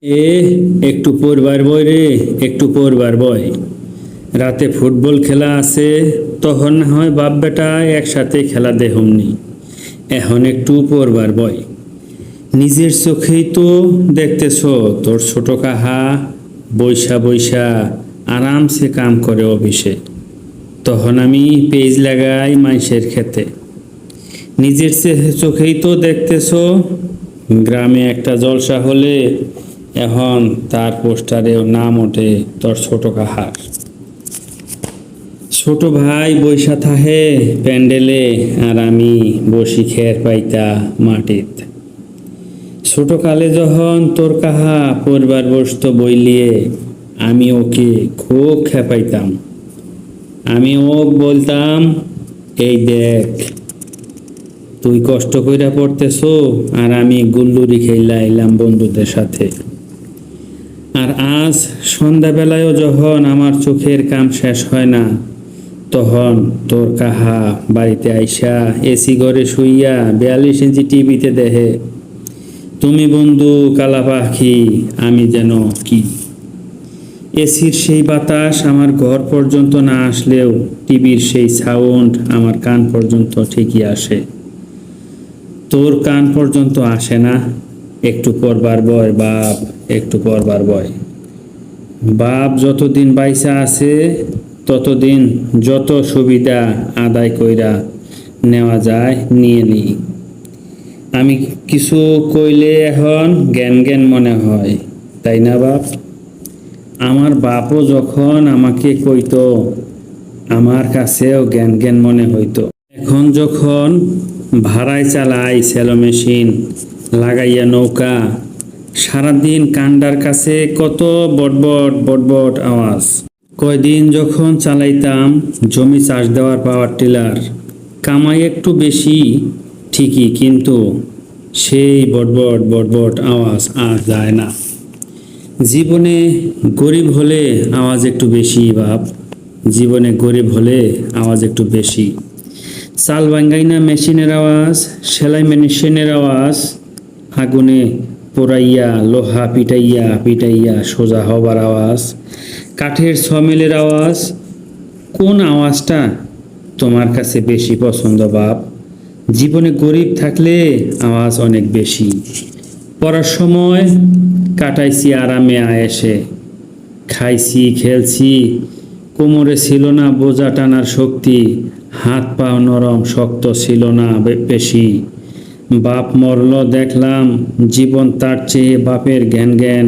এ একটু পড়বার বই রে, একটু পড়বার বই। রাতে ফুটবল খেলা আছে, তখন না হয় বাপ বেটা একসাথে খেলা দেহমনি। এখন একটু পড়বার বই। নিজের চোখেই তো দেখতেছ তোর ছোট কাহা বৈশা বৈশা আরামসে কাম করে অফিসে। তখন আমি পেজ লাগাই মাইসের খেতে। নিজের চোখেই তো দেখতেছ গ্রামে একটা জলসা হলে এখন তার পোস্টারেও নাম ওঠে তোর ছোট কাহার। ছোট ভাই বৈশা থাহে প্যান্ডেলে, আর আমি বসি খের পাইতা মাটিত। ছোট কালে যখন তোর কাহা পরিবার বসত বইলিয়ে, আমি ওকে খুব খেপাইতাম। আমি ওক বলতাম, এই দেখ তুই কষ্ট কইরা পড়তেছ, আর আমি গুল্লুরি খেলা এলাম বন্ধুদের সাথে। আর আজ সন্ধ্যাবেলায়ও যখন আমার চোখের কাম শেষ হয় না, তখন তোর কাহা বাড়িতে আইসা এসি ঘরে শুইয়া 42 ইঞ্চি টিভিতে দেখে। তুমি বন্ধু কালা পাখি, আমি যেন কি। এসির সেই বাতাস আমার ঘর পর্যন্ত না আসলেও টিভির সেই সাউন্ড আমার কান পর্যন্ত ঠিকই আসে। তোর কান পর্যন্ত আসে না? একটু পড়বার বয় বাপ, একটু পড়বার বয়। বাপ যতদিন বাইসা আছে ততদিন যত সুবিধা আদায় কইরা নেওয়া যায় নিয়ে নিই। আমি কিছু কইলে এখন জ্ঞান জ্ঞান মনে হয়, তাই না বাপ? আমার বাপও যখন আমাকে কইতো, আমার কাছেও জ্ঞান জ্ঞান মনে হইতো। এখন যখন ভাড়ায় চালাই সেলো মেশিন লাগাইয়া নৌকা, সারাদিন কান্ডার কাছে কত বটবট বটবট আওয়াজ। কয়দিন যখন চালাইতাম জমি চাষ দেওয়ার পাওয়ার টিলার, কামাই একটু বেশি ঠিকই, কিন্তু সেই বটবট বটবট আওয়াজ আর যায় না। জীবনে গরিব হলে আওয়াজ একটু বেশি বাপ, জীবনে গরিব হলে আওয়াজ একটু বেশি। চাল বাঙ্গাইনা মেশিনের আওয়াজ, সেলাই মেশিনের আওয়াজ, আগুনে পোড়াইয়া লোহা পিটাইয়া পিটাইয়া সোজা হবার আওয়াজ, কাঠের সমিলের আওয়াজ। কোন আওয়াজটা তোমার কাছে বেশি পছন্দ বাপ? জীবনে গরিব থাকলে আওয়াজ অনেক বেশি। পড়ার সময় কাটাইছি আরামে আয়েসে, খাইছি খেলছি, কোমরে ছিল না বোঝা টানার শক্তি, হাত পা নরম শক্ত ছিল না বেশি। বাপ মরল দেখলাম, জীবন তার চেয়ে বাপের জ্ঞান জ্ঞান